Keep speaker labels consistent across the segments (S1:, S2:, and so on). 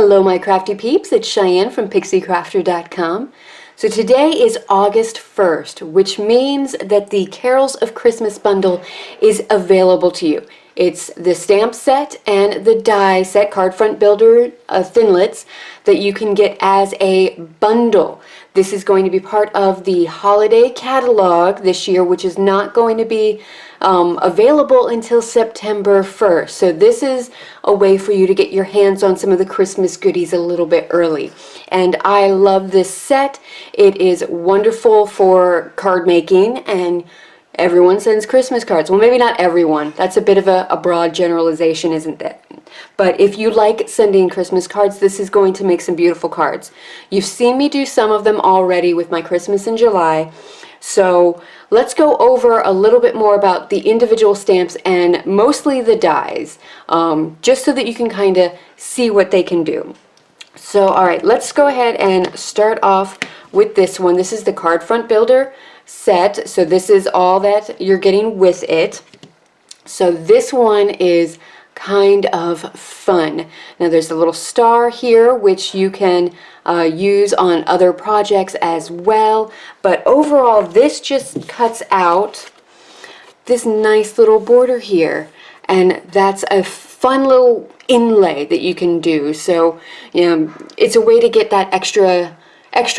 S1: Hello my crafty peeps, it's Cheyenne from PIXIECrafter.com. So today is August 1st, which means that the Carols of Christmas bundle is available to you. It's the stamp set and the die set, card front builder thinlits, that you can get as a bundle. This is going to be part of the holiday catalog this year, which is not going to be available until September 1st. So this is a way for you to get your hands on some of the Christmas goodies a little bit early. And I love this set. It is wonderful for card making, and everyone sends Christmas cards. Well, maybe not everyone. That's a bit of a broad generalization, isn't it? But if you like sending Christmas cards, this is going to make some beautiful cards. You've seen me do some of them already with my Christmas in July. So let's go over a little bit more about the individual stamps and mostly the dies, just so that you can kind of see what they can do. So alright, let's go ahead and start off with this one. This is the card front builder set. So this is all that you're getting with it. So this one is kind of fun. Now there's a little star here which you can use on other projects as well, but overall this just cuts out this nice little border here, and that's a fun little inlay that you can do. So it's a way to get that extra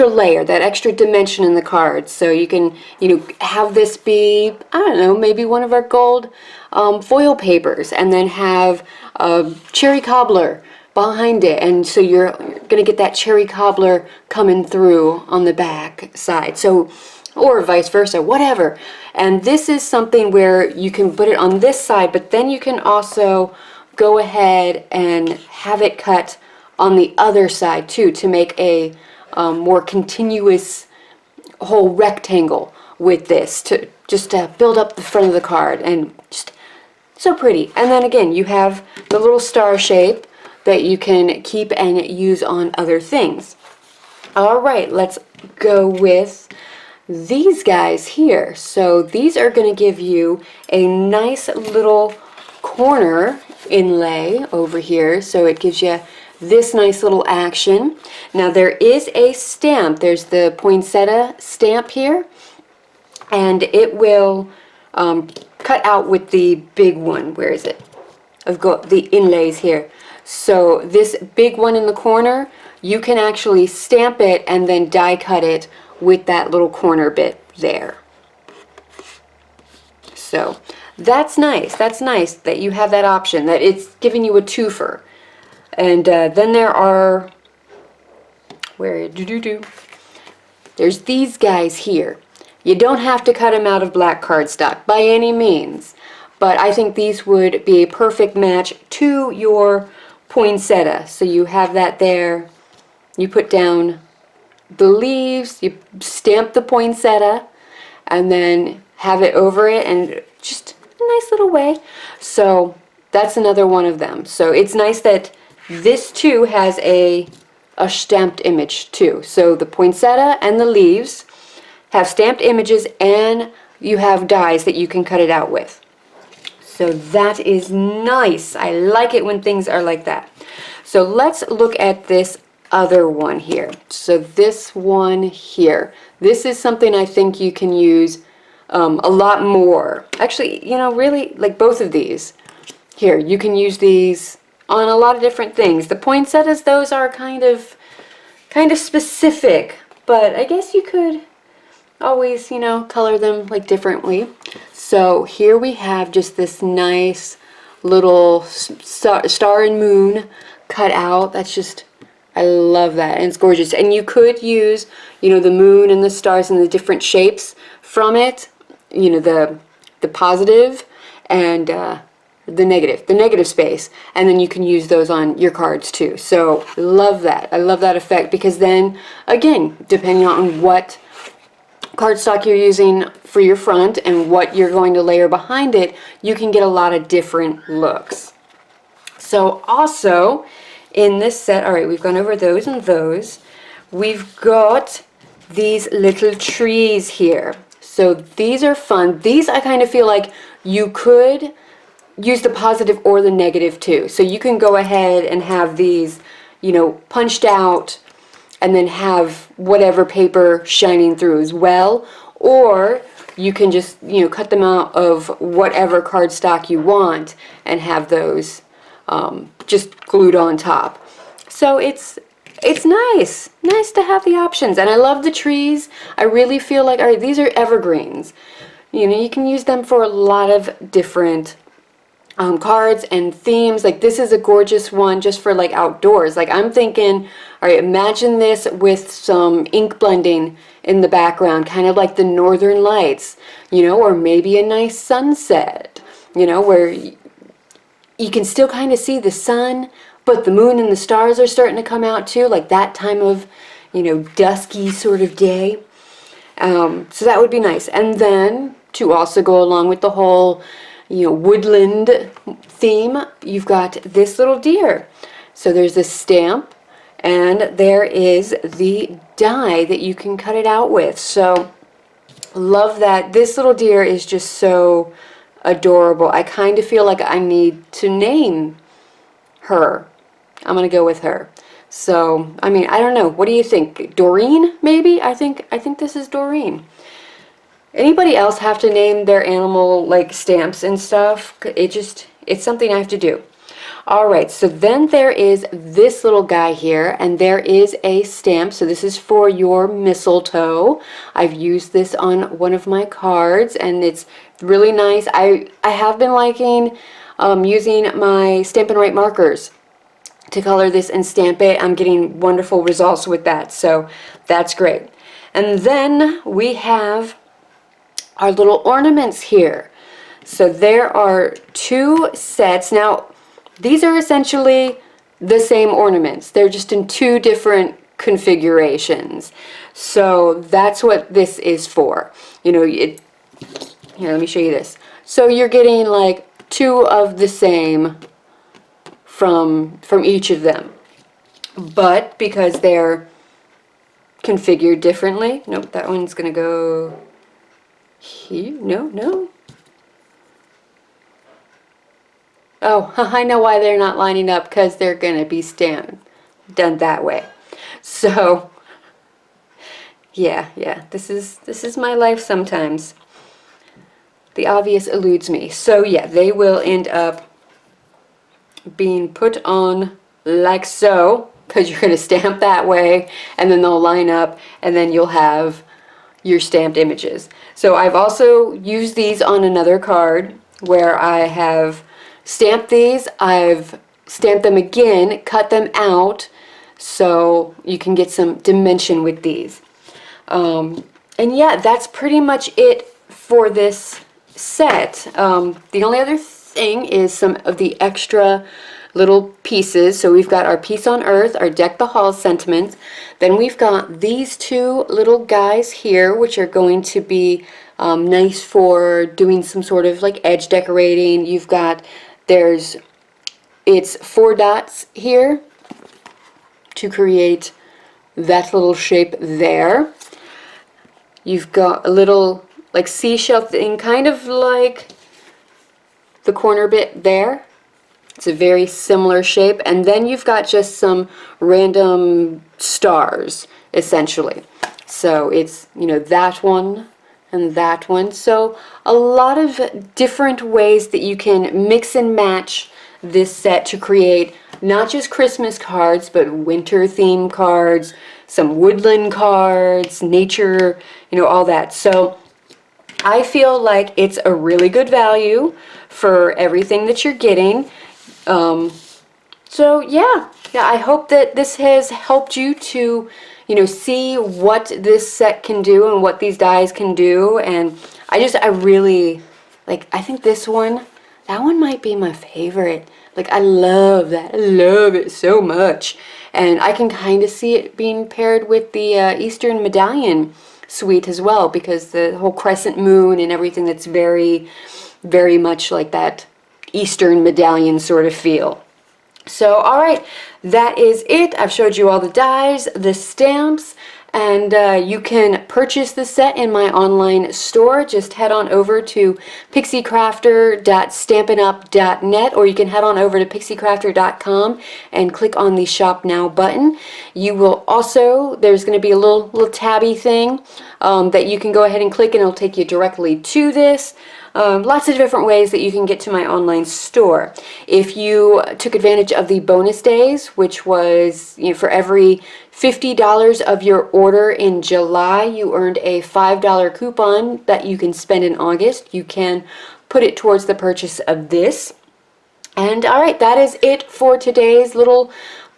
S1: layer, that extra dimension in the cards. So you can, have this be, I don't know, maybe one of our gold foil papers, and then have a cherry cobbler behind it, and so you're gonna get that cherry cobbler coming through on the back side. So, or vice versa, whatever. And this is something where you can put it on this side, but then you can also go ahead and have it cut on the other side too, to make a more continuous whole rectangle with this, to just build up the front of the card, and just so pretty. And then again, you have the little star shape that you can keep and use on other things. Alright, let's go with these guys here. So these are going to give you a nice little corner inlay over here, so it gives you this nice little action. Now there is a stamp. There's the poinsettia stamp here, and it will cut out with the big one. Where is it? I've got the inlays here. So this big one in the corner, you can actually stamp it and then die cut it with that little corner bit there. So that's nice. That's nice that you have that option, that it's giving you a twofer. And then there are, there's these guys here. You don't have to cut them out of black cardstock by any means, but I think these would be a perfect match to your poinsettia. So you have that there, you put down the leaves, you stamp the poinsettia, and then have it over it, and just a nice little way. So that's another one of them. So it's nice that this too has a stamped image too. So the poinsettia and the leaves have stamped images, and you have dies that you can cut it out with. So that is nice. I like it when things are like that. So let's look at this other one here. So this one here. This is something I think you can use a lot more. Actually, really, like both of these. Here, you can use these on a lot of different things. The poinsettias, those are kind of specific, but I guess you could always, color them like differently. So here we have just this nice little star and moon cut out. That's just, I love that, and it's gorgeous. And you could use, the moon and the stars and the different shapes from it, the positive and the negative space, and then you can use those on your cards too. So love that. I love that effect, because then again, depending on what cardstock you're using for your front and what you're going to layer behind it, you can get a lot of different looks. So also in this set, alright, we've gone over those and those. We've got these little trees here. So these are fun. These I kind of feel like you could use the positive or the negative too. So you can go ahead and have these, you know, punched out and then have whatever paper shining through as well. Or you can just, you know, cut them out of whatever cardstock you want and have those just glued on top. So it's nice to have the options. And I love the trees. I really feel like, all right, these are evergreens. You know, you can use them for a lot of different cards and themes. Like this is a gorgeous one just for like outdoors. Like I'm thinking, all right, imagine this with some ink blending in the background, kind of like the Northern Lights, you know, or maybe a nice sunset, you know, where you can still kind of see the sun, but the moon and the stars are starting to come out too, like that time of, you know, dusky sort of day. So that would be nice. And then to also go along with the whole, you know, woodland theme, you've got this little deer. So there's a stamp and there is the die that you can cut it out with. So love that. This little deer is just so adorable. I kind of feel like I need to name her. I'm gonna go with her. So I mean, I don't know, what do you think? Doreen, maybe? I think this is Doreen. Anybody else have to name their animal like stamps and stuff? It's something I have to do. Alright, so then there is this little guy here, and there is a stamp. So this is for your mistletoe. I've used this on one of my cards, and it's really nice. I have been liking using my Stampin' Right markers to color this and stamp it. I'm getting wonderful results with that, so that's great. And then we have our little ornaments here. So there are 2 sets. Now, these are essentially the same ornaments. They're just in 2 different configurations. So that's what this is for. You know, here, let me show you this. So you're getting like 2 of the same from each of them. But because they're configured differently, nope, that one's gonna go here. No. Oh, I know why they're not lining up, because they're going to be done that way. So, yeah, this is my life sometimes. The obvious eludes me. So, yeah, they will end up being put on like so, because you're going to stamp that way, and then they'll line up, and then you'll have your stamped images. So, I've also used these on another card where I have stamped these. I've stamped them again, cut them out, so you can get some dimension with these. And yeah, that's pretty much it for this set. The only other thing is some of the extra little pieces. So we've got our Peace on Earth, our Deck the Halls sentiments. Then we've got these 2 little guys here, which are going to be nice for doing some sort of like edge decorating. You've got it's 4 dots here to create that little shape there. You've got a little like seashell thing, kind of like the corner bit there. It's a very similar shape. And then you've got just some random stars, essentially. So it's, you know, that one and that one. So a lot of different ways that you can mix and match this set to create not just Christmas cards, but winter theme cards, some woodland cards, nature, you know, all that. So I feel like it's a really good value for everything that you're getting. So yeah, I hope that this has helped you to, you know, see what this set can do and what these dies can do. And I really, like, I think this one, that one might be my favorite. Like, I love that. I love it so much. And I can kind of see it being paired with the Eastern Medallion suite as well, because the whole crescent moon and everything, that's very, very much like that Eastern Medallion sort of feel. So, alright, that is it. I've showed you all the dies, the stamps, and you can purchase the set in my online store. Just head on over to PixieCrafter.stampinup.net, or you can head on over to PixieCrafter.com and click on the Shop Now button. You will also, there's going to be a little tabby thing that you can go ahead and click, and it'll take you directly to this. Lots of different ways that you can get to my online store. If you took advantage of the bonus days, which was, for every $50 of your order in July, you earned a $5 coupon that you can spend in August. You can put it towards the purchase of this. And all right, that is it for today's little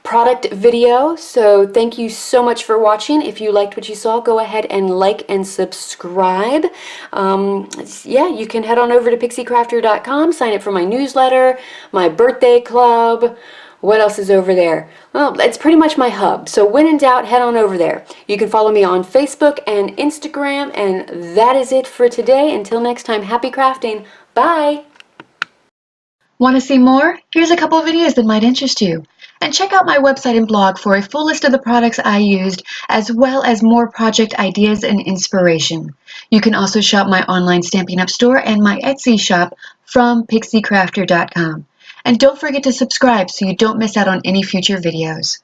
S1: product video. So thank you so much for watching. If you liked what you saw, go ahead and like and subscribe. Yeah, you can head on over to PixieCrafter.com, sign up for my newsletter, my birthday club. What else is over there? Well, it's pretty much my hub. So when in doubt, head on over there. You can follow me on Facebook and Instagram, and that is it for today. Until next time, happy crafting. Bye.
S2: Want to see more? Here's a couple of videos that might interest you. And check out my website and blog for a full list of the products I used, as well as more project ideas and inspiration. You can also shop my online Stampin' Up! Store and my Etsy shop from PixieCrafter.com. And don't forget to subscribe so you don't miss out on any future videos.